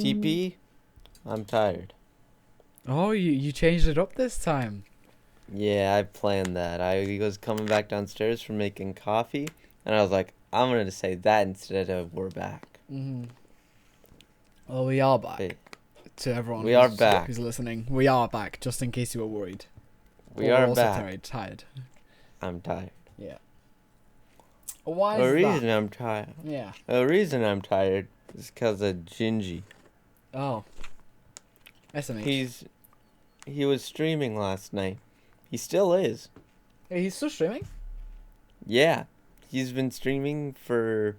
TP, I'm tired. Oh, you changed it up this time. Yeah, I planned that. I was coming back downstairs from making coffee, and I was like, I'm gonna say that instead of we're back. Mm-hmm. Well, we are But back. To everyone we are who's back. listening, we are back. Just in case you were worried. We But we're are also back. tired. I'm tired. Yeah. Why A is that? reason I'm tired. Yeah. A reason I'm tired is because of Gingy. Oh. SMH. He was streaming last night. He still is. Hey, he's still streaming? Yeah, he's been streaming for.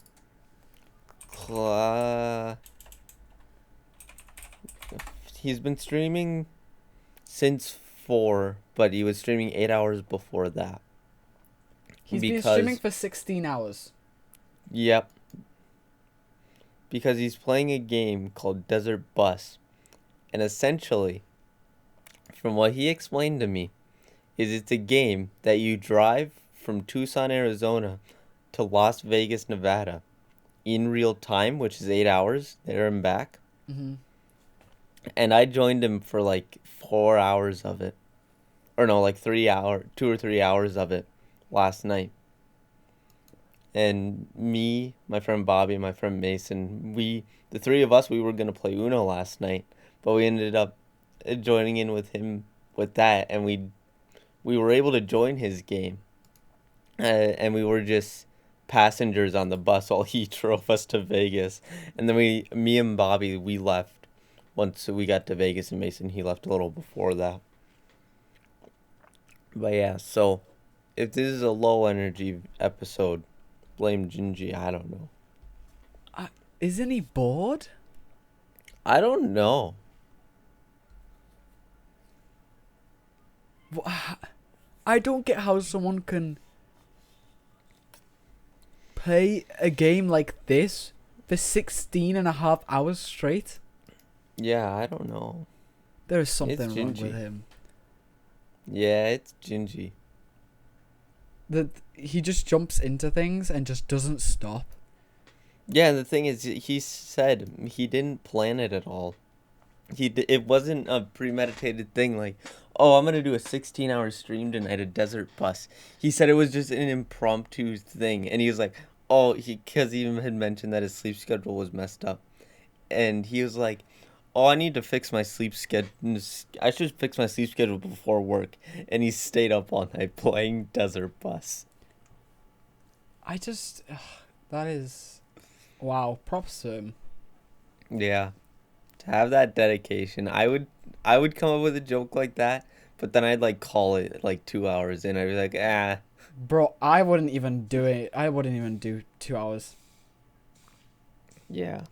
He's been streaming since 4, but he was streaming 8 hours before that. He's been Because, streaming for 16 hours. yep, because he's playing a game called Desert Bus. And essentially, from what he explained to me, is it's a game that you drive from Tucson, Arizona to Las Vegas, Nevada in real time, which is 8 hours there and back. Mm-hmm. And I joined him for like 4 hours of it. Or no, like 3 hour, 2 or 3 hours of it last night. And me, my friend Bobby, and my friend Mason, the three of us, we were gonna play Uno last night, but we ended up joining in with him with that, and we were able to join his game, and we were just passengers on the bus while he drove us to Vegas, and then me and Bobby, we left once we got to Vegas, and Mason, he left a little before that. But yeah, so if this is a low energy episode, blame Gingy. I don't know. Isn't he bored? I don't know. I don't get how someone can play a game like this for 16 and a half hours straight. Yeah, I don't know. There is something It's wrong with Gingy. him. Yeah, it's Gingy. That he just jumps into things and just doesn't stop. Yeah, and the thing is, he said he didn't plan it at all. It wasn't a premeditated thing like, oh, I'm gonna do a 16-hour stream tonight at Desert Bus. He said it was just an impromptu thing, and he was like, oh, because he even had mentioned that his sleep schedule was messed up, and he was like, oh, I need to fix my sleep schedule. I should fix my sleep schedule before work, and he stayed up all night playing Desert Bus. I just that is wow. Props to him. Yeah. To have that dedication, I would come up with a joke like that, but then I'd like call it like 2 hours in. I'd be like, ah, Bro, I wouldn't even do it. I wouldn't even do 2 hours. yeah.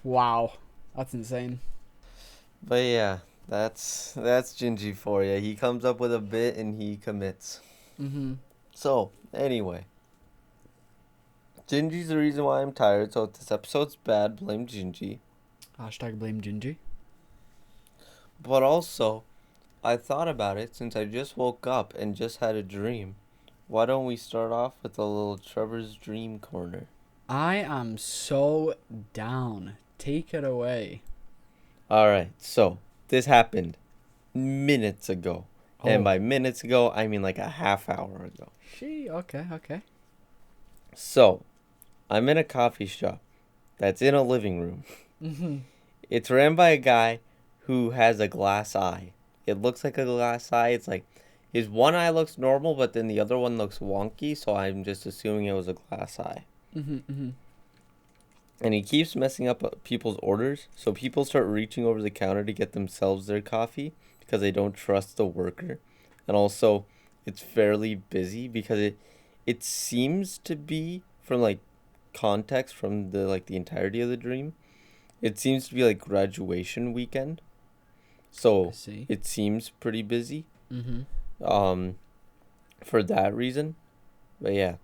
Wow. That's insane. But yeah, that's Gingy for you. He comes up with a bit and he commits. Mm-hmm. So anyway, Gingy's the reason why I'm tired. So if this episode's bad, blame Gingy. Hashtag blame Gingy. But also, I thought about it since I just woke up and just had a dream. Why don't we start off with a little Trevor's Dream Corner? I am so down. Take it away. Alright, so this happened minutes ago. And Oh. by minutes ago, I mean like a half hour ago. Okay. So, I'm in a coffee shop that's in a living room. Mm-hmm. It's ran by a guy who has a glass eye. It looks like a glass eye. It's like his one eye looks normal, but then the other one looks wonky, so I'm just assuming it was a glass eye. Mm-hmm. And he keeps messing up people's orders, so people start reaching over the counter to get themselves their coffee because they don't trust the worker. And also, it's fairly busy because it seems to be from like context from the entirety of the dream. It seems to be like graduation weekend. I So, see. it seems pretty busy Mm-hmm. um for that reason. But yeah.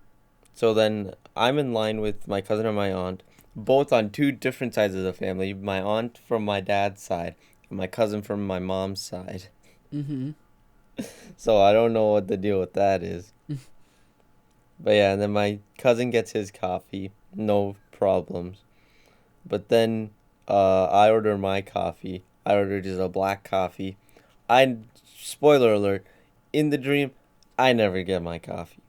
So then I'm in line with my cousin and my aunt, both on two different sides of the family. My aunt from my dad's side, and my cousin from my mom's side. Mm-hmm. So I don't know what the deal with that is. But yeah, and then my cousin gets his coffee, no problems. But then I order my coffee. I ordered just a black coffee. Spoiler alert, in the dream, I never get my coffee.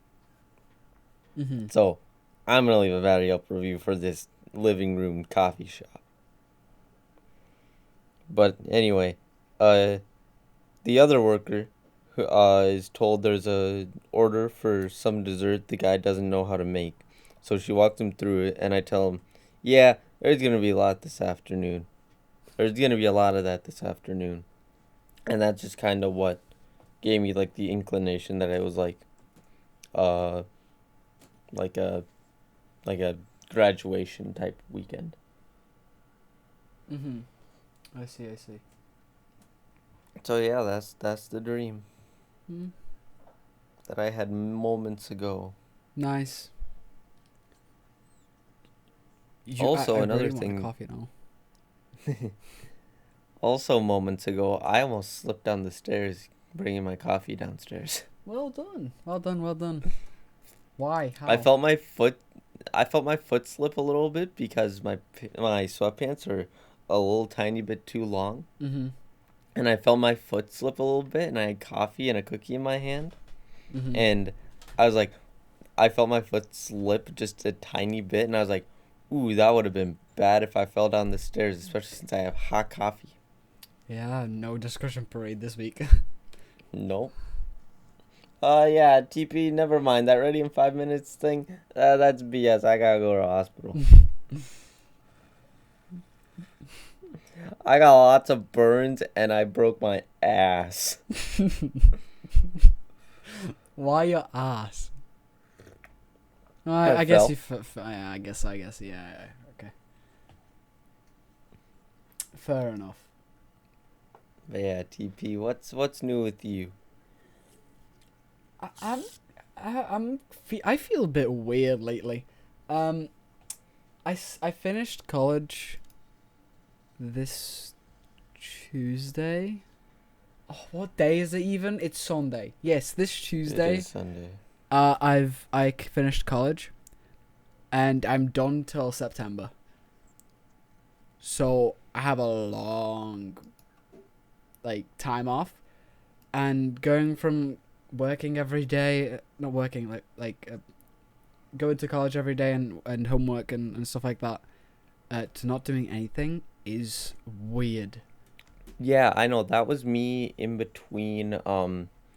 Mm-hmm. So, I'm gonna leave a very up review for this living room coffee shop. But anyway, the other worker who is told there's a order for some dessert the guy doesn't know how to make. So she walks him through it, and I tell him, yeah, there's gonna be a lot this afternoon. There's gonna be a lot of that this afternoon. And that's just kind of what gave me like the inclination that it was uh like a like a graduation type weekend. Mm-hmm. I see. I see. So yeah, that's the dream Mm. that I had moments ago. Nice. Also, I another really want a thing. coffee now. Also, moments ago, I almost slipped down the stairs bringing my coffee downstairs. Well done. Well done. Well done. Why? How? I felt my foot slip a little bit because my sweatpants are a little tiny bit too long, Mm-hmm. and I felt my foot slip a little bit, and I had coffee and a cookie in my hand, Mm-hmm. and I was like, I felt my foot slip just a tiny bit, and I was like, ooh, that would have been bad if I fell down the stairs, especially since I have hot coffee. Yeah. No discussion parade this week. Nope. Yeah, TP, never mind. That ready in 5 minutes thing, that's BS. I gotta go to the hospital. I got lots of burns and I broke my ass. Why your ass? I I guess fell. you. Yeah, I guess. Yeah. Okay. Fair enough. But yeah, TP, what's new with you? I, I'm. I feel a bit weird lately. I finished college this Tuesday. Oh, what day is it even? It's Sunday. Yes, this It Tuesday. is Sunday. Finished college, and I'm done till September. So I have a long, like, time off, and going from working every day, not working going to college every day and homework and stuff like that, to not doing anything is weird. Yeah, I know. That was me in between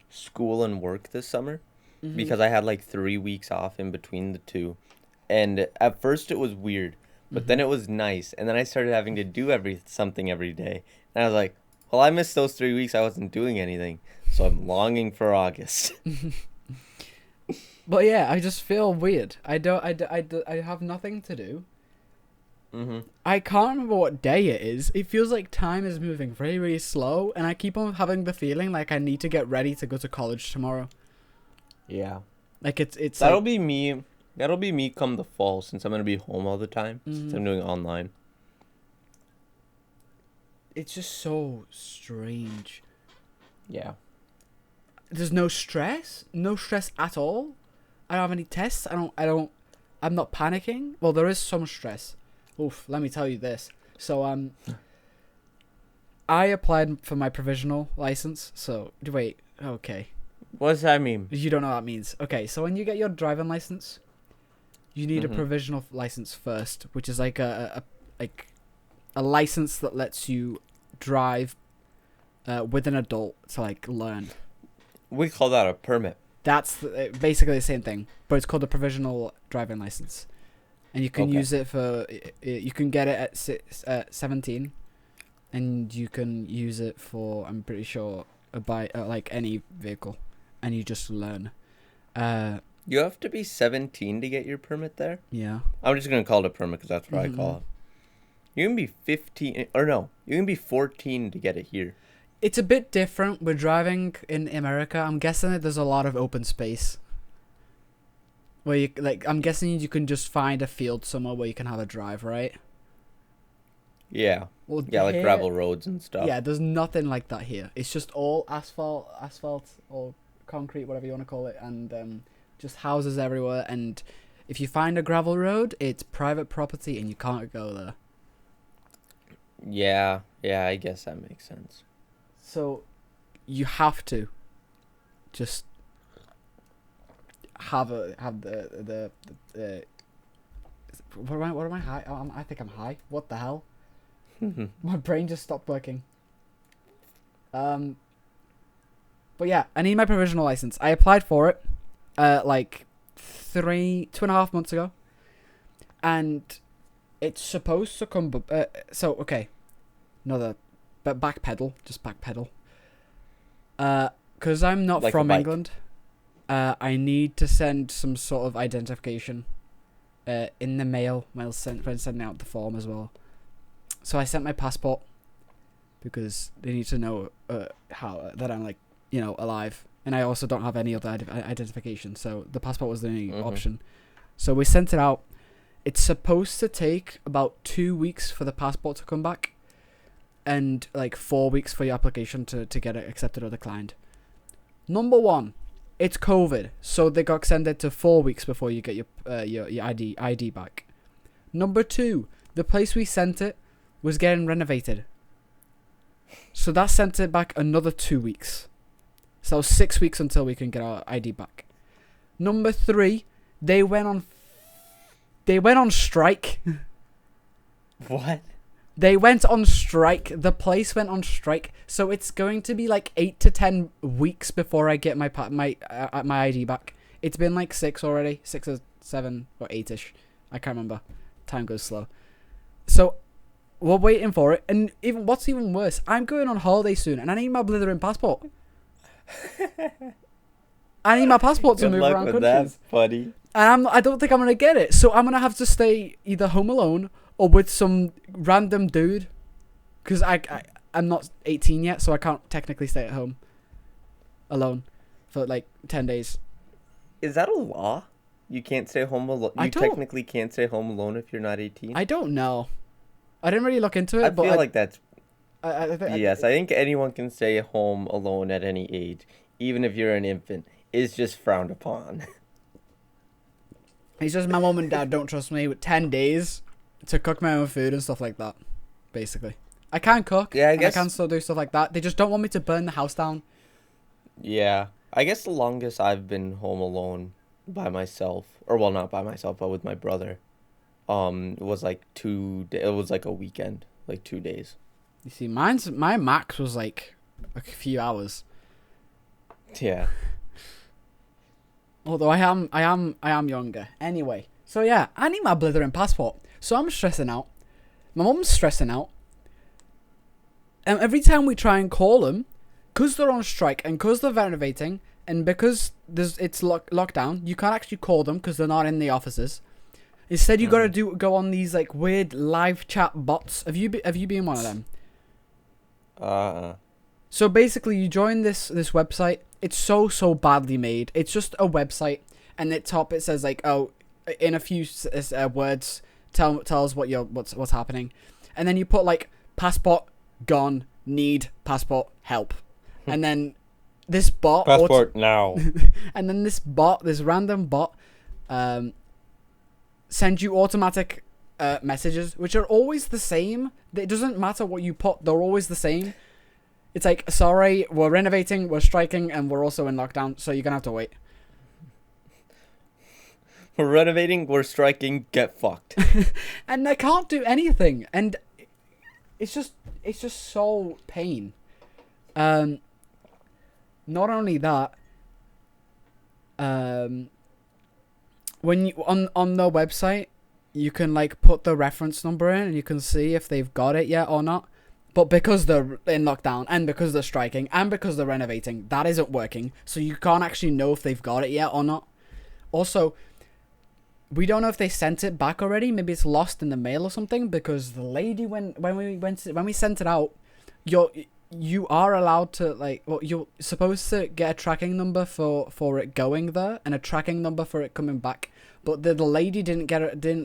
school and work this summer Mm-hmm. because I had like 3 weeks off in between the two. And at first it was weird, but then it was nice. And then I started having to do something every day. And I was like, well, I missed those 3 weeks. I wasn't doing anything. So I'm longing for August. But yeah, I just feel weird. I have nothing to do. Mm-hmm. I can't remember what day it is. It feels like time is moving very, very slow, and I keep on having the feeling like I need to get ready to go to college tomorrow. Yeah. Like it's That'll like, be me. That'll be me come the fall since I'm going to be home all the time. Since I'm doing online. it's just so strange. Yeah. There's no stress at all. I don't have any tests. I'm not panicking. Well, there is some stress. Oof, let me tell you this. So I applied for my provisional license. So wait, okay. What does that mean? You don't know what that means. Okay, so when you get your driving license, you need Mhm. a provisional license first, which is like a license that lets you drive with an adult to like learn. We call that a permit. That's basically the same thing, but it's called a provisional driving license, and you can Okay. use it for. You can get it at 17, and you can use it for. I'm pretty sure like any vehicle, and you just learn. You have to be 17 to get your permit there? Yeah. I'm just going to call it a permit because that's what I call it. You can be 15, or no, you can be 14 to get it here. It's a bit different. We're driving in America. I'm guessing that there's a lot of open space. Where you like, I'm guessing you can just find a field somewhere where you can have a drive, right? Yeah. Well, Yeah, like here- gravel roads and stuff. Yeah, there's nothing like that here. It's just all asphalt or concrete, whatever you want to call it, and just houses everywhere. And if you find a gravel road, it's private property and you can't go there. Yeah, yeah, I guess that makes sense. So you have to just have the what am I high? Oh, I think I'm high. What the hell? My brain just stopped working. Um, but yeah, I need my provisional license. I applied for it, like 2.5 months ago, and it's supposed to come. So okay, another, but backpedal, just backpedal. Because I'm not Like a from bike. England, I need to send some sort of identification, in the mail when sending out the form as well. So I sent my passport because they need to know how that I'm like alive, and I also don't have any other identification. So the passport was the only option. So we sent it out. It's supposed to take about 2 weeks for the passport to come back, and like 4 weeks for your application to get it accepted or declined. Number one, it's COVID, so they got extended to 4 weeks before you get your ID back. Number two, the place we sent it was getting renovated, so that sent it back another 2 weeks. So 6 weeks until we can get our ID back. Number three, they went on strike. What? They went on strike. The place went on strike. So it's going to be like 8 to 10 weeks before I get my ID back. It's been like 6 already. 6 or 7 or 8-ish. I can't remember. Time goes slow. So we're waiting for it. And what's even worse, I'm going on holiday soon and I need my blithering passport. I need my passport to Good move luck around with countries. that, buddy. And I don't think I'm going to get it. So I'm going to have to stay either home alone or with some random dude. Because I'm not 18 yet, so I can't technically stay at home alone for like 10 days. Is that a law? You can't stay home alone. You technically can't stay home alone if you're not 18. I don't know. I didn't really look into it. I but feel like that's yes. I think anyone can stay home alone at any age, even if you're an infant. Is just frowned upon. It's just my mom and dad don't trust me with 10 days to cook my own food and stuff like that. Basically, I can cook. Yeah, I guess. I can still do stuff like that. They just don't want me to burn the house down. Yeah, I guess the longest I've been home alone by myself, or well, not by myself, but with my brother, it was like it was like a weekend, like 2 days. You see, my max was like a few hours. Yeah. Although I am younger. Anyway, so yeah, I need my blithering passport. So I'm stressing out. My mum's stressing out. And every time we try and call them, because they're on strike and because they're renovating and because it's locked down, you can't actually call them because they're not in the offices. Instead, you gotta go on these like weird live chat bots. Have you been one of them? So basically, you join this website. It's so badly made. It's just a website, and at top it says like, oh, in a few words, tell us what's happening, and then you put like passport gone, need passport help, and then this bot Passport now. and then this random bot, sends you automatic messages, which are always the same. It doesn't matter what you put; they're always the same. It's like, sorry, we're renovating, we're striking, and we're also in lockdown, so you're gonna have to wait. We're renovating, we're striking, get fucked. And I can't do anything, and it's just so pain. Not only that, when you on the website, you can like put the reference number in, and you can see if they've got it yet or not. But because they're in lockdown, and because they're striking, and because they're renovating, that isn't working. So you can't actually know if they've got it yet or not. Also, we don't know if they sent it back already. Maybe it's lost in the mail or something. Because the lady, when we sent it out, you are allowed to you're supposed to get a tracking number for it going there and a tracking number for it coming back. But the lady didn't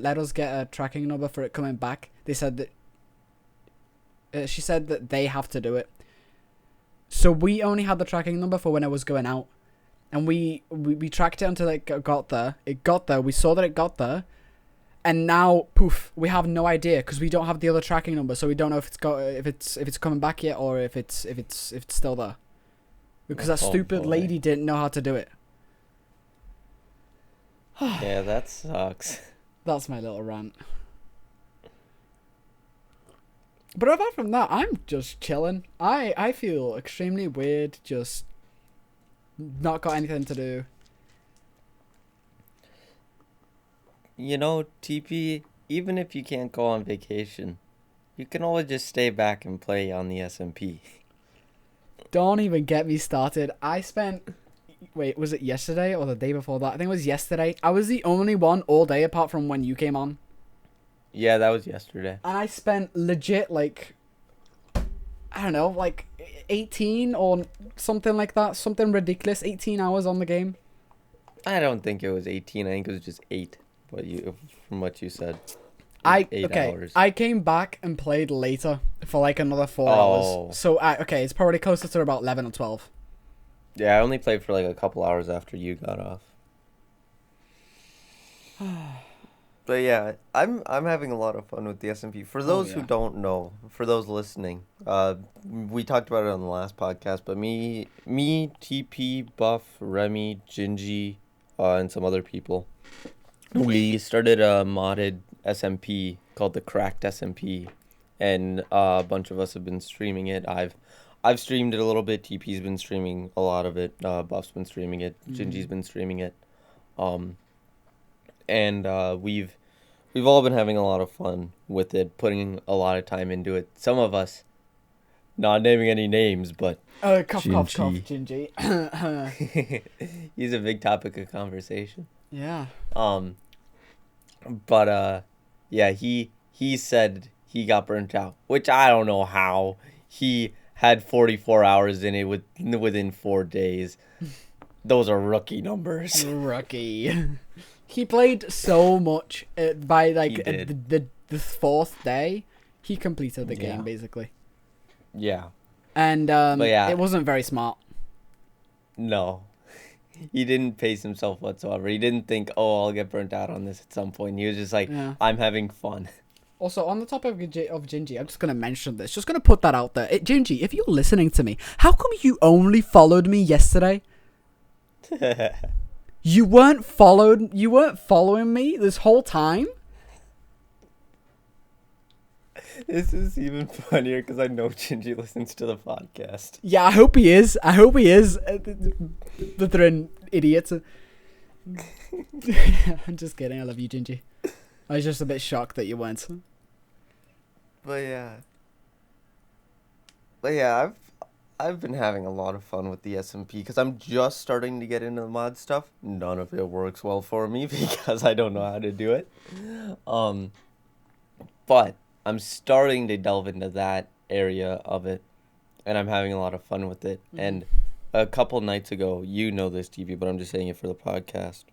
let us get a tracking number for it coming back. They said that. She said that they have to do it. So we only had the tracking number for when it was going out. And we tracked it until it got there. It got there. We saw that it got there. And now, poof, we have no idea because we don't have the other tracking number, so we don't know if it's coming back yet or if it's still there. Because that Oh, stupid boy. lady didn't know how to do it. Yeah, that sucks. That's my little rant. But apart from that, I'm just chilling. I feel extremely weird, just not got anything to do. You know, TP, even if you can't go on vacation, you can always just stay back and play on the SMP. Don't even get me started. I spent... Wait, was it yesterday or the day before that? I think it was yesterday. I was the only one all day apart from when you came on. Yeah, that was yesterday. And I spent legit, like... I don't know, like 18 or something like that. Something ridiculous. 18 hours on the game. I don't think it was 18. I think it was just 8. But from what you said. 8 hours. I came back and played later for like another 4 Oh. hours. So, okay, it's probably closer to about 11 or 12. Yeah, I only played for like a couple hours after you got off. But yeah, I'm having a lot of fun with the SMP. For those who yeah. don't know, for those listening, we talked about it on the last podcast, but me, TP, Buff, Remy, Gingy, and some other people, we started a modded SMP called the Cracked SMP, and a bunch of us have been streaming it. I've streamed it a little bit. TP's been streaming a lot of it. Buff's been streaming it. Gingy's been streaming it. And we've all been having a lot of fun with it, putting a lot of time into it. Some of us, not naming any names, but Cough, Gingy. he's a big topic of conversation. Yeah. But yeah, he said he got burnt out, which I don't know how. He had 44 hours in it within 4 days. Those are rookie numbers. Rookie. He played so much by like He did. the fourth day. He completed the Yeah. game basically, Yeah. and But yeah. it wasn't very smart. No. He didn't pace himself whatsoever. He didn't think, oh, I'll get burnt out on this at some point. He was just like, Yeah. I'm having fun. Also, on the topic of Gingy, I'm just gonna mention this. Just gonna put that out there. Gingy, if you're listening to me, how come you only followed me yesterday? You weren't following me this whole time? This is even funnier because I know Gingy listens to the podcast. Yeah, I hope he is. That they're an idiot. I'm just kidding. I love you, Gingy. I was just a bit shocked that you weren't. But yeah, I've been having a lot of fun with the SMP because I'm just starting to get into the mod stuff. None of it works well for me because I don't know how to do it. But I'm starting to delve into that area of it, and I'm having a lot of fun with it. Mhm. And a couple nights ago, you know this, TV, but I'm just saying it for the podcast.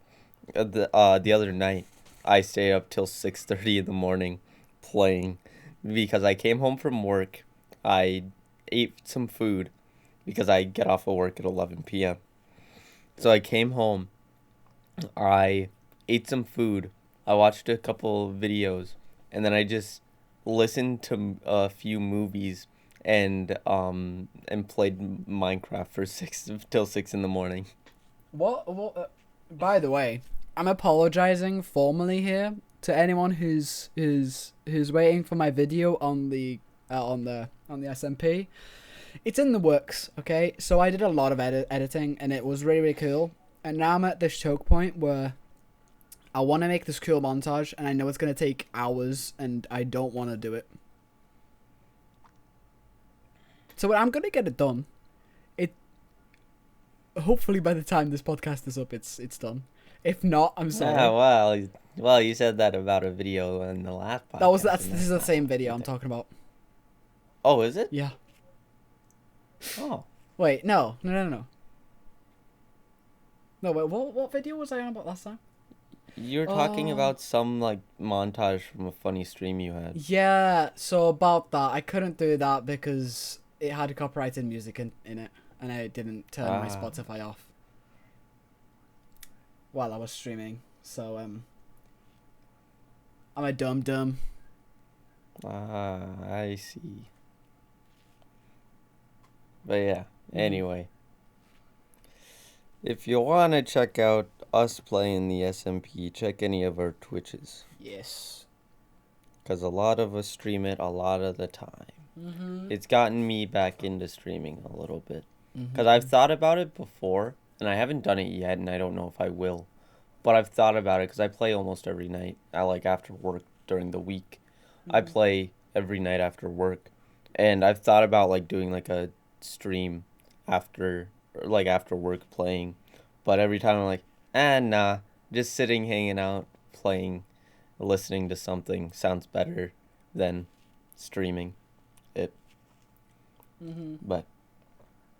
The other night, I stayed up till 6:30 in the morning playing because I came home from work. I ate some food because I get off of work at 11 p.m. So I came home, I ate some food, I watched a couple videos, and then I just listened to a few movies and played Minecraft for 6 in the morning. What? By the way, I'm apologizing formally here to anyone who's waiting for my video on the SMP. It's in the works, okay? So I did a lot of editing, and it was really, really cool. And now I'm at this choke point where I want to make this cool montage, and I know it's going to take hours, and I don't want to do it. So I'm going to get it done. Hopefully by the time this podcast is up, it's done. If not, I'm sorry. Yeah, well, you said that about a video in the last podcast. This is the same video I'm talking about. Oh, is it? Yeah. Oh. Wait, no. No, wait, what video was I on about last time? You were talking about some, like, montage from a funny stream you had. Yeah, so about that, I couldn't do that because it had copyrighted music in it, and I didn't turn my Spotify off while I was streaming, so, I'm a dum-dum. Ah, I see. But yeah, anyway. If you want to check out us playing the SMP, check any of our Twitches. Yes. Because a lot of us stream it a lot of the time. It's gotten me back into streaming a little bit. Because I've thought about it before, and I haven't done it yet, and I don't know if I will. But I've thought about it because I play almost every night. I like after work during the week. I play every night after work. And I've thought about like doing like a stream after after work playing. But every time I'm like, nah, just sitting, hanging out, playing, listening to something sounds better than streaming it. But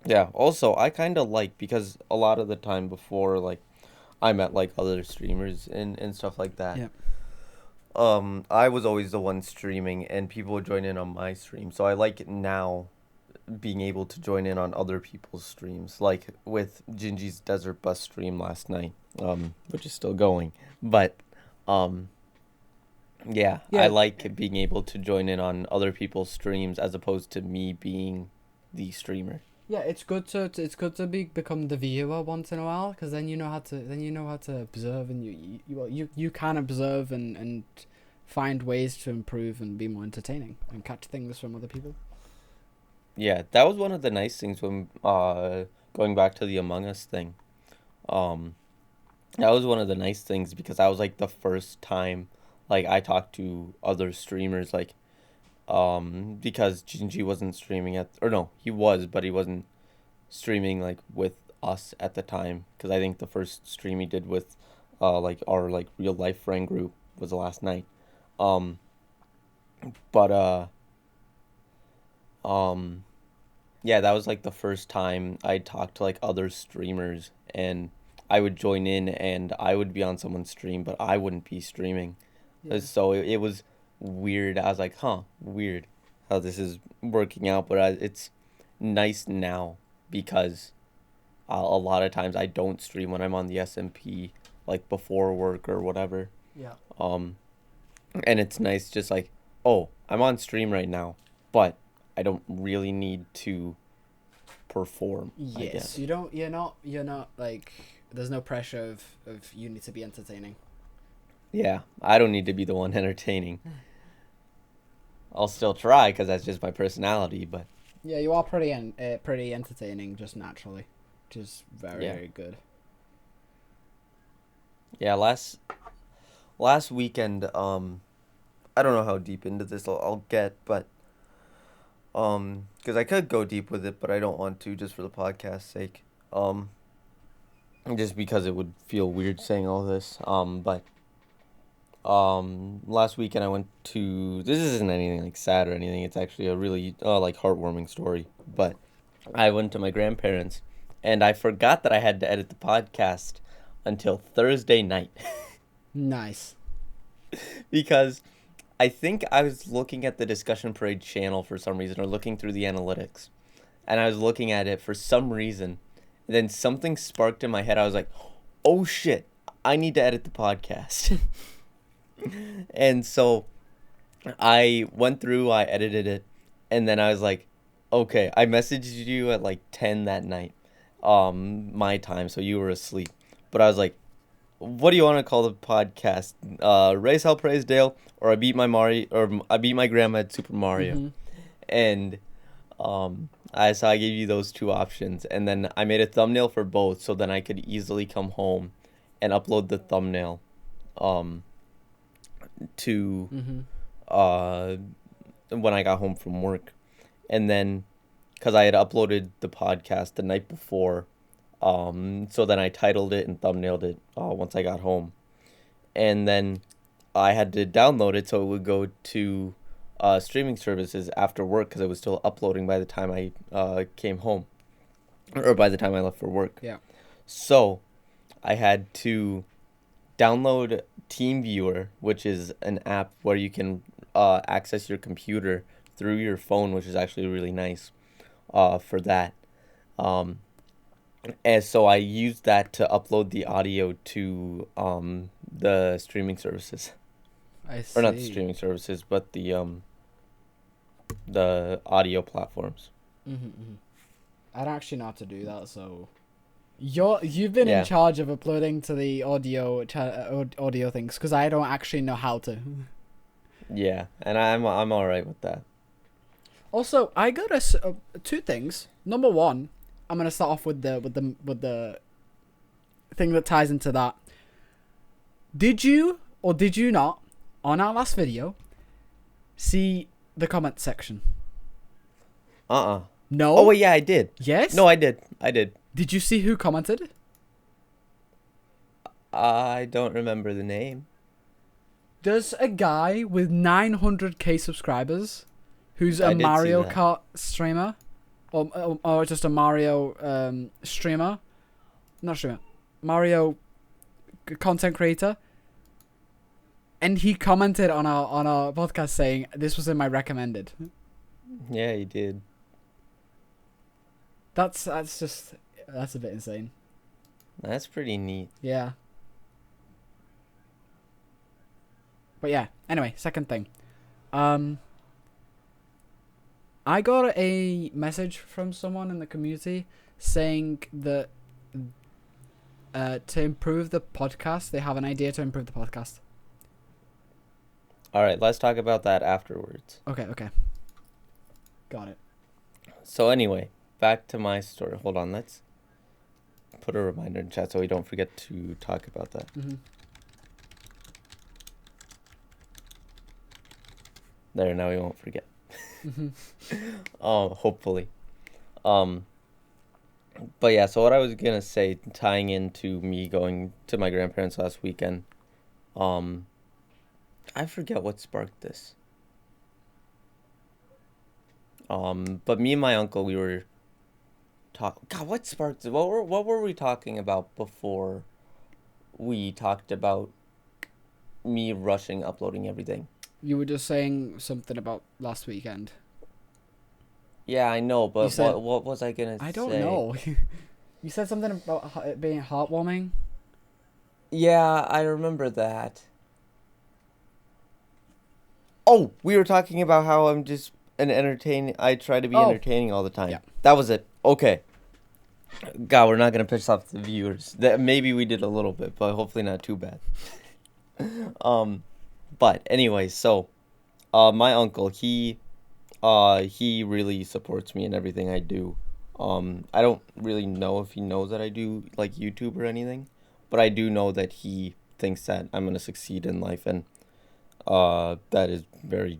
yeah, also I kind of like, because a lot of the time before, like, I met like other streamers and stuff like that. Yep. I was always the one streaming and people would join in on my stream. So I like it now being able to join in on other people's streams, like with Gingy's Desert Bus stream last night, which is still going. But yeah, I like being able to join in on other people's streams as opposed to me being the streamer. Yeah, it's good to become the viewer once in a while, because then you know how to observe, and you can observe and find ways to improve and be more entertaining and catch things from other people. Yeah, that was one of the nice things when going back to the Among Us thing. That was one of the nice things because that was like the first time like I talked to other streamers, like because Gingy wasn't streaming or no, he was, but he wasn't streaming like with us at the time, because I think the first stream he did with like our like real life friend group was last night. Um but yeah, that was like the first time I talked to like other streamers, and I would join in and I would be on someone's stream, but I wouldn't be streaming. So it was weird. I was like, weird how this is working out, but it's nice now because a lot of times I don't stream when I'm on the SMP, like before work or whatever. Yeah. And it's nice just like, oh, I'm on stream right now, but I don't really need to perform. Yes, you're not like, there's no pressure of you need to be entertaining. Yeah, I don't need to be the one entertaining. I'll still try because that's just my personality, but Yeah, you are pretty entertaining just naturally, which is very good. Yeah, last weekend, I don't know how deep into this I'll get, but because I could go deep with it, but I don't want to, just for the podcast's sake. Just because it would feel weird saying all this. But last weekend I went to, this isn't anything like sad or anything. It's actually a really like heartwarming story. But I went to my grandparents, and I forgot that I had to edit the podcast until Thursday night. Nice. Because I think I was looking at the Discussion Parade channel for some reason, or looking through the analytics, and I was looking at it for some reason. And then something sparked in my head. I was like, oh shit, I need to edit the podcast. And so I went through, I edited it, and then I was like, okay, I messaged you at like 10 that night, my time, so you were asleep. But I was like, what do you want to call the podcast? Race Hell Praise Dale, or I beat my grandma at Super Mario. And I gave you those two options, and then I made a thumbnail for both, so then I could easily come home and upload the thumbnail to when I got home from work. And then because I had uploaded the podcast the night before, so then I titled it and thumbnailed it once I got home. And then I had to download it so it would go to streaming services after work, because it was still uploading by the time I came home, or by the time I left for work. Yeah. So I had to download TeamViewer, which is an app where you can access your computer through your phone, which is actually really nice for that. And so I used that to upload the audio to the streaming services. I Or not the see. streaming services, but the audio platforms. I don't actually know how to do that, so you've been in Yeah. charge of uploading to the audio things because I don't actually know how to. Yeah, and I'm all right with that. Also, I got two things. Number one, I'm gonna start off with the thing that ties into that. Did you or did you not on our last video see the comment section? Uh-uh. No. Oh wait, yeah, I did. Yes. No, I did. I did. Did you see who commented? I don't remember the name. There's a guy with 900k subscribers who's a I did see Mario that. Kart streamer or just a Mario streamer. Not streamer. Mario content creator. And he commented on our podcast saying this was in my recommended. Yeah, he did. That's a bit insane. That's pretty neat. Yeah. But yeah, anyway, second thing. I got a message from someone in the community saying that to improve the podcast, they have an idea to improve the podcast. All right, let's talk about that afterwards. Okay. Got it. So anyway, back to my story. Hold on, let's put a reminder in chat so we don't forget to talk about that. There, now we won't forget. Hopefully. But yeah, so what I was gonna say, tying into me going to my grandparents last weekend, I forget what sparked this. But me and my uncle, we were God, what sparked it? What were we talking about before we talked about me rushing uploading everything? You were just saying something about last weekend. Yeah, I know, You but said- what was I gonna say? I don't know. You said something about it being heartwarming. Yeah, I remember that. Oh, we were talking about how I'm just I try to be Oh. entertaining all the time. Yeah. That was it. Okay. God, we're not gonna piss off the viewers. That maybe we did a little bit, but hopefully not too bad. But anyway, so my uncle, he really supports me in everything I do. I don't really know if he knows that I do like YouTube or anything, but I do know that he thinks that I'm gonna succeed in life, and that is very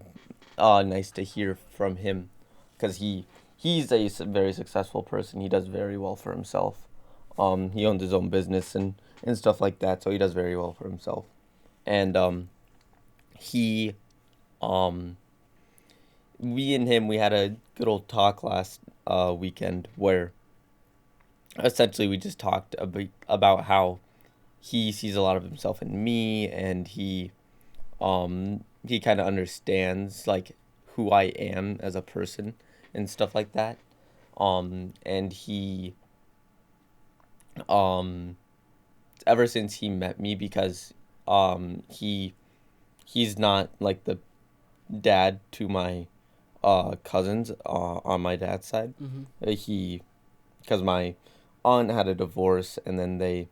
nice to hear from him, because he's a very successful person. He does very well for himself. He owns his own business and stuff like that, so he does very well for himself. And he we and him, we had a good old talk last weekend where essentially we just talked about how he sees a lot of himself in me, and he kind of understands like who I am as a person and stuff like that. And he ever since he met me, because he's not like the dad to my cousins on my dad's side. He because my aunt had a divorce, and then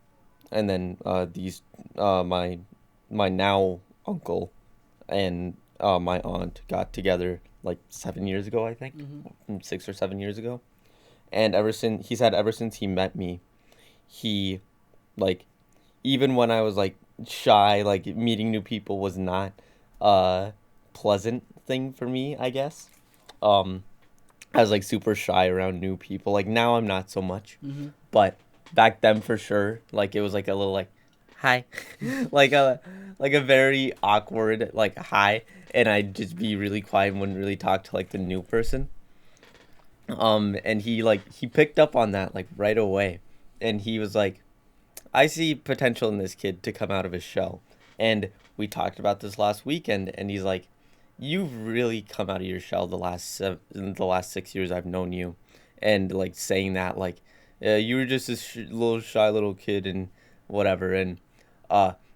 my now uncle and my aunt got together like 7 years ago, I think. 6 or 7 years ago. And ever since he met me, he like, even when I was like shy, like meeting new people was not a pleasant thing for me, I guess. I was like super shy around new people. Like now I'm not so much. But back then for sure, like it was like a little like hi. like a very awkward like hi, and I'd just be really quiet and wouldn't really talk to like the new person. And he picked up on that like right away, and he was like, I see potential in this kid to come out of his shell. And we talked about this last weekend, and he's like, you've really come out of your shell the last 6 years I've known you. And like saying that, like, you were just this little shy little kid and whatever. And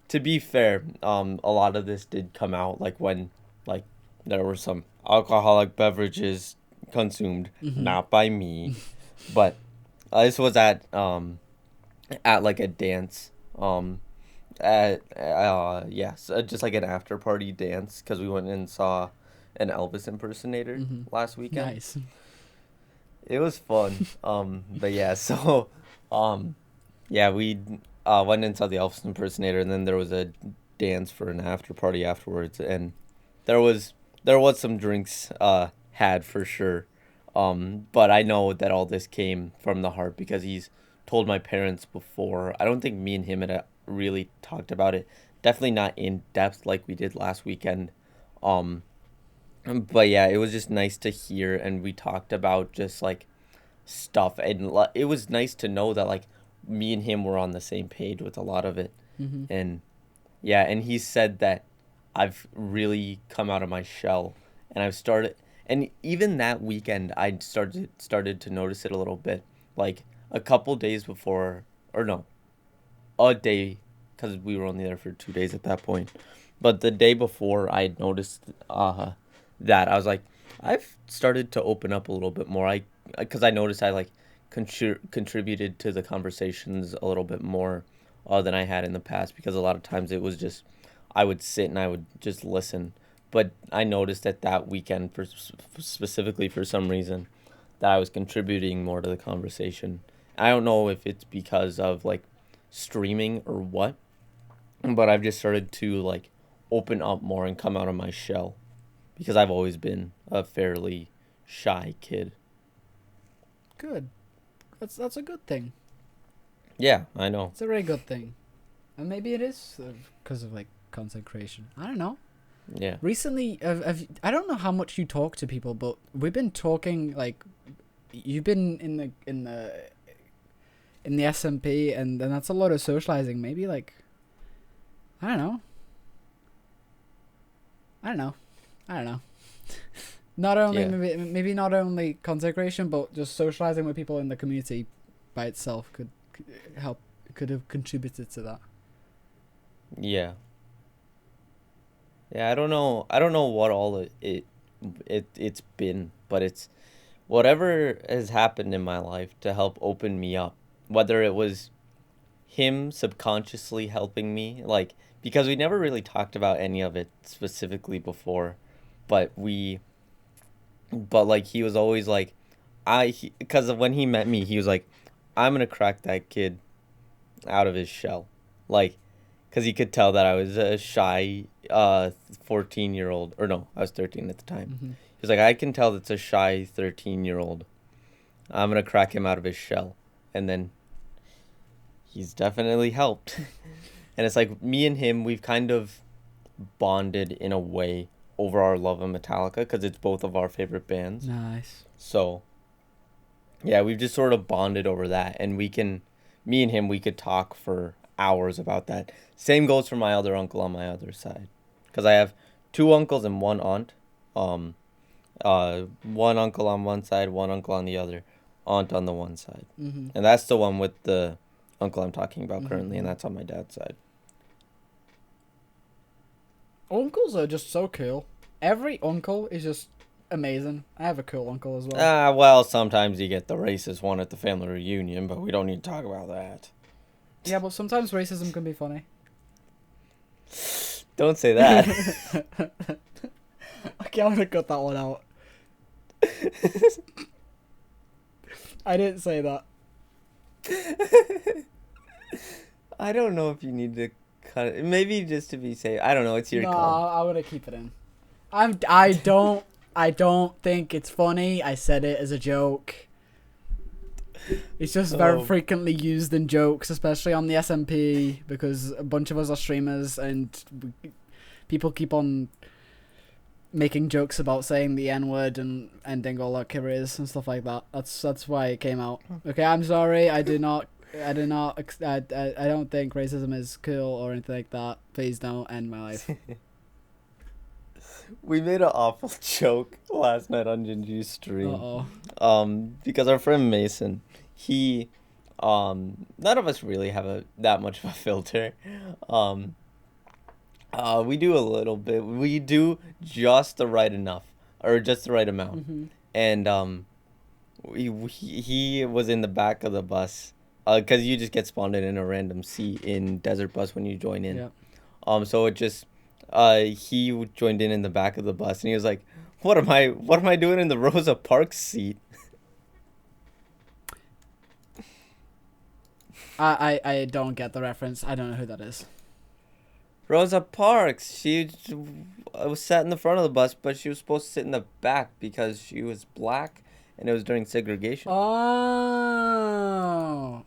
to be fair, a lot of this did come out like when like there were some alcoholic beverages consumed, Mm-hmm. not by me, but this was at like a dance, at yes, just like an after party dance because we went and saw an Elvis impersonator Mm-hmm. last weekend. Nice. It was fun. But yeah, so um yeah, we went and saw the Elvis impersonator, and then there was a dance for an after party afterwards, and there was there was some drinks had for sure. But I know that all this came from the heart because he's told my parents before. I don't think me and him had really talked about it. Definitely not in depth like we did last weekend. Um, but yeah, it was just nice to hear, and we talked about just like stuff, and it was nice to know that like me and him were on the same page with a lot of it. Mm-hmm. And yeah, and he said that I've really come out of my shell, and I've started, and even that weekend I started to notice it a little bit, like a couple days before, or no, a day, because we were only there for 2 days at that point, but the day before I noticed that I was like, I've started to open up a little bit more. Because I noticed I like contributed to the conversations a little bit more than I had in the past, because a lot of times it was just I would sit and I would just listen. But I noticed that weekend, specifically for some reason, that I was contributing more to the conversation. I don't know if it's because of like streaming or what, but I've just started to like open up more and come out of my shell because I've always been a fairly shy kid. Good. That's a good thing. Yeah, I know. It's a very good thing. And maybe it is because of like content creation. I don't know. Yeah. Recently, I don't know how much you talk to people, but we've been talking like you've been in the SMP, and then that's a lot of socializing. Maybe like I don't know. I don't know. I don't know. Not only Yeah. maybe not only content creation, but just socializing with people in the community by itself could help, could have contributed to that. Yeah. Yeah, I don't know. I don't know what all it's been, but it's whatever has happened in my life to help open me up. Whether it was him subconsciously helping me, like because we never really talked about any of it specifically before, but like he was always like because of when he met me, he was like, I'm gonna crack that kid out of his shell, like, because he could tell that I was a shy 14-year-old, or no, I was 13 at the time. Mm-hmm. He was like, I can tell that's a shy 13-year-old. I'm gonna crack him out of his shell, and then he's definitely helped. And it's like me and him, we've kind of bonded in a way over our love of Metallica because it's both of our favorite bands. Nice. So yeah, we've just sort of bonded over that, and me and him, we could talk for hours about that. Same goes for my other uncle on my other side, because I have two uncles and one aunt. Um, one uncle on one side, one uncle on the other, aunt on the one side, Mm-hmm. and that's the one with the uncle I'm talking about currently, and Mm-hmm. that's on my dad's side. Uncles are just so cool. Every uncle is just amazing. I have a cool uncle as well. Well, sometimes you get the racist one at the family reunion, but we don't need to talk about that. Yeah, but sometimes racism can be funny. Don't say that. Okay, I'm gonna cut that one out. I didn't say that. I don't know if you need to cut it. Maybe just to be safe. I don't know. It's your No, call. I'm gonna keep it in. I don't think it's funny. I said it as a joke. It's just very Oh. frequently used in jokes, especially on the SMP, because a bunch of us are streamers and people keep on making jokes about saying the N word and ending all our careers and stuff like that. That's why it came out. Okay, I'm sorry. I don't think racism is cool or anything like that. Please don't end my life. We made an awful joke last night on Gingy's stream. Uh-oh. Because our friend Mason, he, none of us really have that much of a filter. Um, We do a little bit. We do just the right enough, or just the right amount. Mm-hmm. And he was in the back of the bus, cause you just get spawned in a random seat in Desert Bus when you join in. Yeah. So it just, he joined in the back of the bus, and he was like, what am I doing in the Rosa Parks seat?" I don't get the reference. I don't know who that is. Rosa Parks. She was sat in the front of the bus, but she was supposed to sit in the back because she was black, and it was during segregation.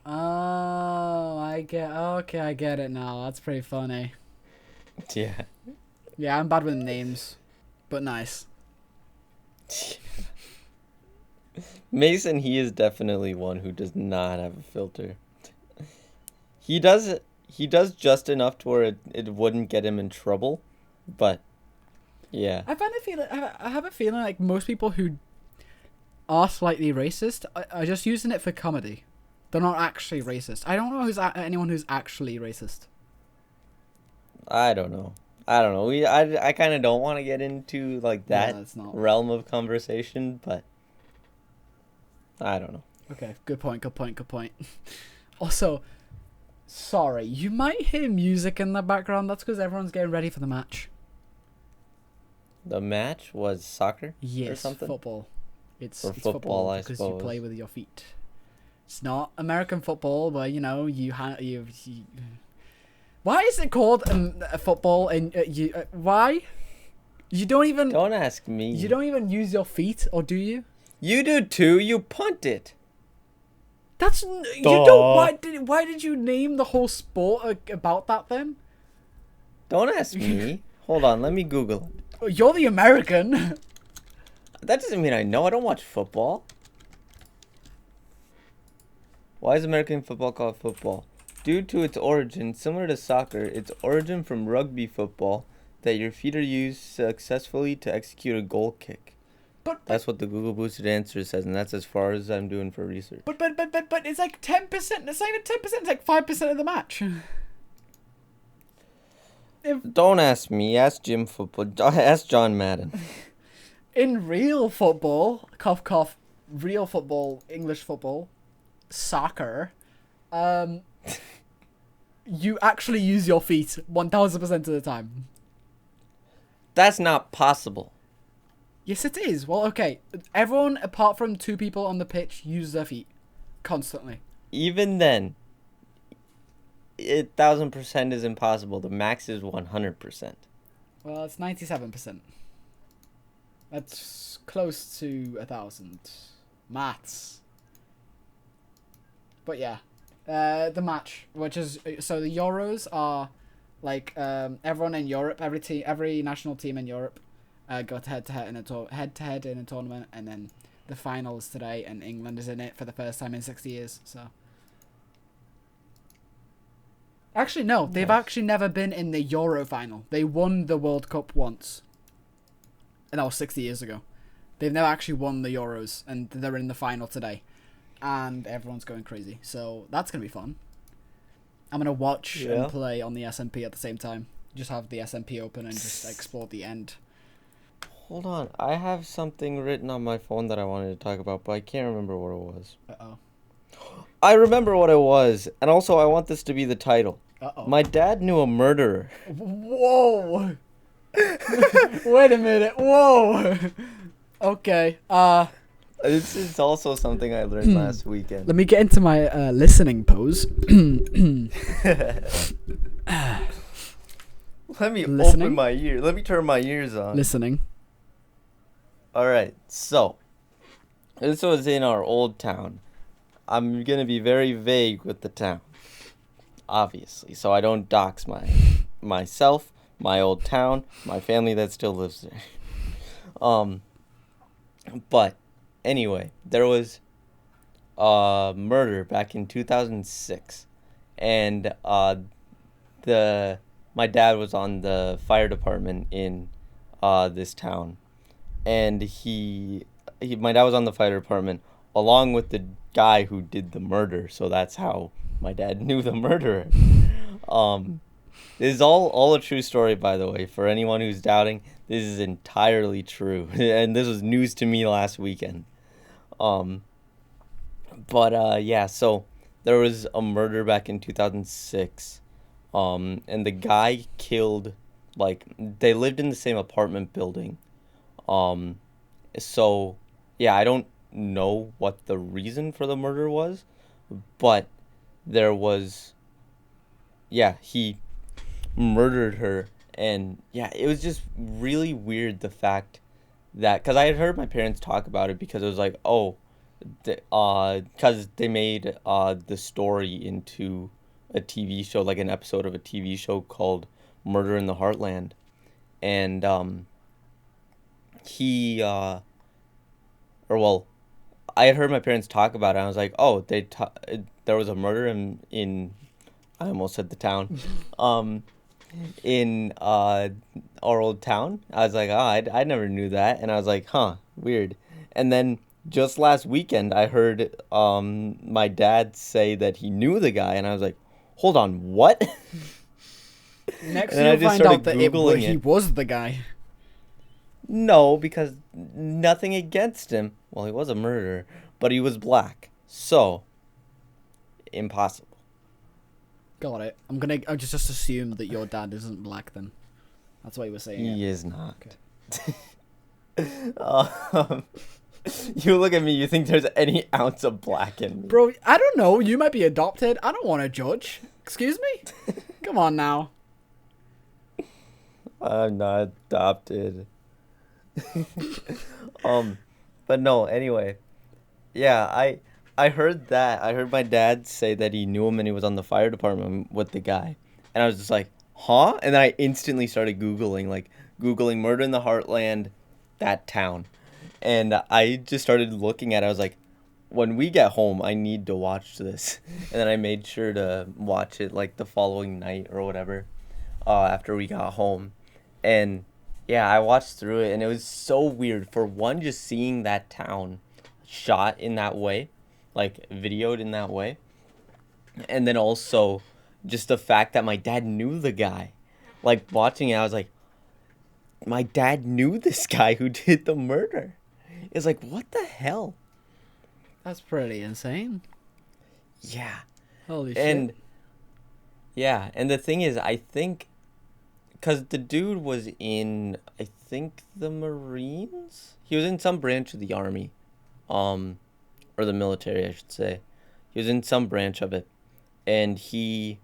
I get. Okay, I get it now. That's pretty funny. Yeah. Yeah, I'm bad with names, but nice. Mason, he is definitely one who does not have a filter. He does just enough to where it wouldn't get him in trouble, but yeah. I have a feeling like most people who are slightly racist are just using it for comedy. They're not actually racist. I don't know anyone who's actually racist. I don't know. I kind of don't want to get into like that No, it's not. realm of conversation, but I don't know. Okay, good point. Also, sorry, you might hear music in the background. That's because everyone's getting ready for the match. The match was soccer? Yes, or something? football. It's football, I because suppose. you play with your feet. It's not American football, where you know you. Why is it called a football? And why? You don't even. Don't ask me. You don't even use your feet, or do you? You do too. You punt it. That's you don't. Why did you name the whole sport about that then? Don't ask me. Hold on, let me Google it. You're the American. That doesn't mean I know. I don't watch football. Why is American football called football? Due to its origin, similar to soccer, its origin from rugby football, that your feet are used successfully to execute a goal kick. But That's what the Google boosted answer says, and that's as far as I'm doing for research. but it's like 10%. It's not even 10%. It's like 5% of the match. Don't ask me. Ask Jim Football. Ask John Madden. In real football, cough cough, real football, English football, soccer, you actually use your feet 1000% of the time. That's not possible. Yes, it is. Well, okay. Everyone apart from two people on the pitch use their feet constantly. Even then, 1,000% is impossible. The max is 100%. Well, it's 97%. That's close to 1,000. Maths. But yeah, the match, which is so the Euros are like everyone in Europe, every national team in Europe, got head to head in a tournament, and then the finals today, and England is in it for the first time in 60 years. So. Actually, no. They've Nice. actually never been in the Euro final. They won the World Cup once. And that was 60 years ago. They've never actually won the Euros, and they're in the final today. And everyone's going crazy. So that's going to be fun. I'm going to watch Yeah. and play on the SMP at the same time. Just have the SMP open and just explore the end. Hold on. I have something written on my phone that I wanted to talk about, but I can't remember what it was. Uh-oh. I remember what it was, and also I want this to be the title. Uh-oh. My dad knew a murderer. Whoa! Wait a minute. Whoa! Okay. This is also something I learned last weekend. Let me get into my listening pose. Let me Listening? open my ear. Let me turn my ears on. Listening. All right. So, this was in our old town. I'm going to be very vague with the town. Obviously. So I don't dox myself, my old town, my family that still lives there. But anyway, there was a murder back in 2006, and my dad was on the fire department in this town, and my dad was on the fire department along with the guy who did the murder, so that's how my dad knew the murderer. This is all a true story, by the way. For anyone who's doubting, this is entirely true, and this was news to me last weekend. Um, but yeah, so there was a murder back in 2006. And the guy killed, like, they lived in the same apartment building. Um, so yeah, I don't know what the reason for the murder was, but there was, yeah, he murdered her. And yeah, it was just really weird, the fact that, because I had heard my parents talk about it, because it was like, oh, because they made the story into a TV show, like an episode of a TV show called Murder in the Heartland. And he or well, I had heard my parents talk about it, and I was like, oh, there was a murder in I almost said the town, um, in our old town. I was like, oh, I never knew that, and I was like, huh, weird. And then just last weekend, I heard my dad say that he knew the guy, and I was like, hold on, what? Next, And then I you'll just find out started that Googling he it. was the guy. No, because nothing against him. Well, he was a murderer, but he was black, so impossible. Got it. I just assume that your dad isn't black then. That's why you were saying it. He is not. Okay. um, you look at me, you think there's any ounce of black in me. Bro, I don't know. You might be adopted. I don't want to judge. Excuse me? Come on now. I'm not adopted. um, but no, anyway. Yeah, I heard that. I heard my dad say that he knew him and he was on the fire department with the guy. And I was just like, huh? And then I instantly started Googling Murder in the Heartland, that town. And I just started looking at it. I was like, when we get home, I need to watch this. And then I made sure to watch it like the following night or whatever, after we got home. And yeah, I watched through it and it was so weird. For one, just seeing that town shot in that way, like videoed in that way. And then also just the fact that my dad knew the guy. Like watching it, I was like, my dad knew this guy who did the murder. It's like, what the hell? That's pretty insane. Yeah. Holy And shit. yeah, and the thing is, I think, because the dude was in, I think, the Marines? He was in some branch of the Army, or the military, I should say. He was in some branch of it, and he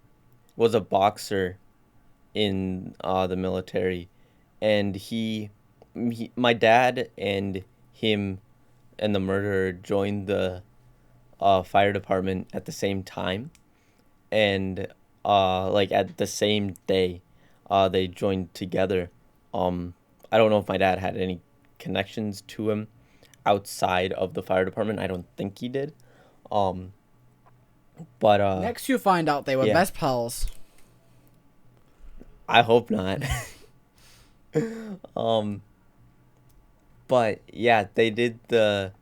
was a boxer in the military, and my dad and him and the murderer joined the fire department at the same time, and like at the same day, they joined together. I don't know if my dad had any connections to him outside of the fire department. I don't think he did. Um, but Next, you find out they were yeah. best pals. I hope not. um, but yeah, they did their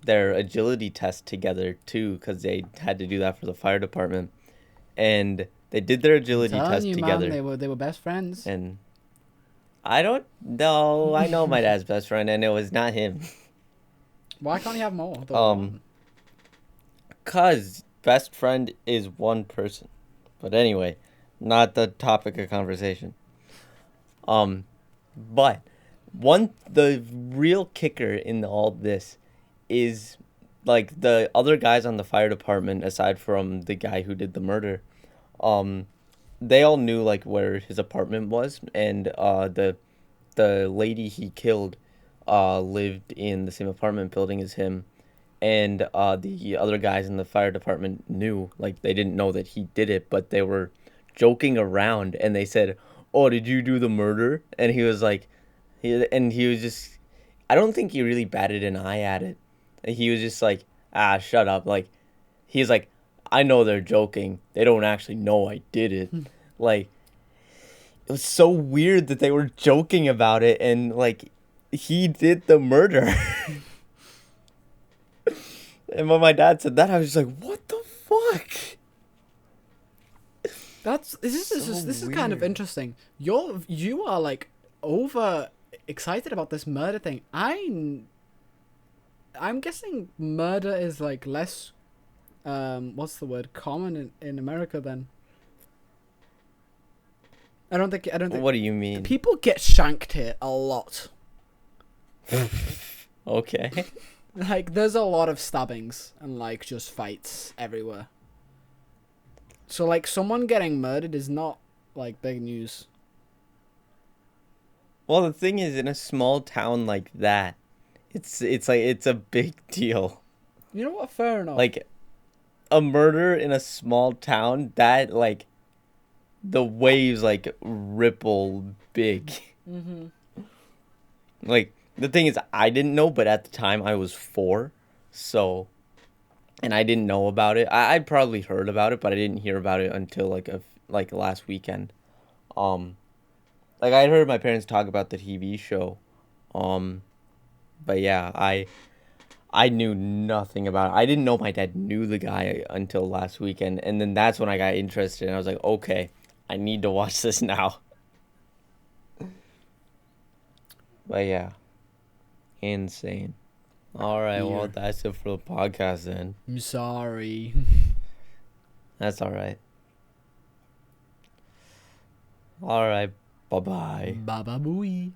agility test together too, because they had to do that for the fire department, and they did their I'm agility telling test you, together. man, they were best friends. And I don't know. I know my dad's best friend, and it was not him. Why can't you have more? Cause best friend is one person. But anyway, not the topic of conversation. But the real kicker in all this is, like, the other guys on the fire department, aside from the guy who did the murder, they all knew like where his apartment was, and the lady he killed lived in the same apartment building as him, and the other guys in the fire department knew, like, they didn't know that he did it, but they were joking around, and they said, "Oh, did you do the murder?" And he was like, he was just, I don't think he really batted an eye at it. He was just like, ah, shut up. Like, he's like, I know they're joking. They don't actually know I did it. Like, it was so weird that they were joking about it, and like, he did the murder. And when my dad said that, I was just like, what the fuck? This is kind of weird. interesting. You are like over excited about this murder thing. I'm guessing murder is like less what's the word, common in America then. I don't think What do you mean? people get shanked here a lot. Okay. Like there's a lot of stabbings and like just fights everywhere. So like someone getting murdered is not like big news. Well, the thing is, in a small town like that, it's like it's a big deal. You know what? Fair enough. Like a murder in a small town, that like the waves like ripple big. Mm-hmm. Like the thing is, I didn't know, but at the time I was 4, so and I didn't know about it. I'd probably heard about it, but I didn't hear about it until like last weekend. Um, like I heard my parents talk about the TV show. Um, but yeah, I knew nothing about it. I didn't know my dad knew the guy until last weekend, and then that's when I got interested. And I was like, okay, I need to watch this now. But yeah, insane. All right, well, Yeah. that's it for the podcast then. I'm sorry. That's all right. All right, bye bye. Baba booey.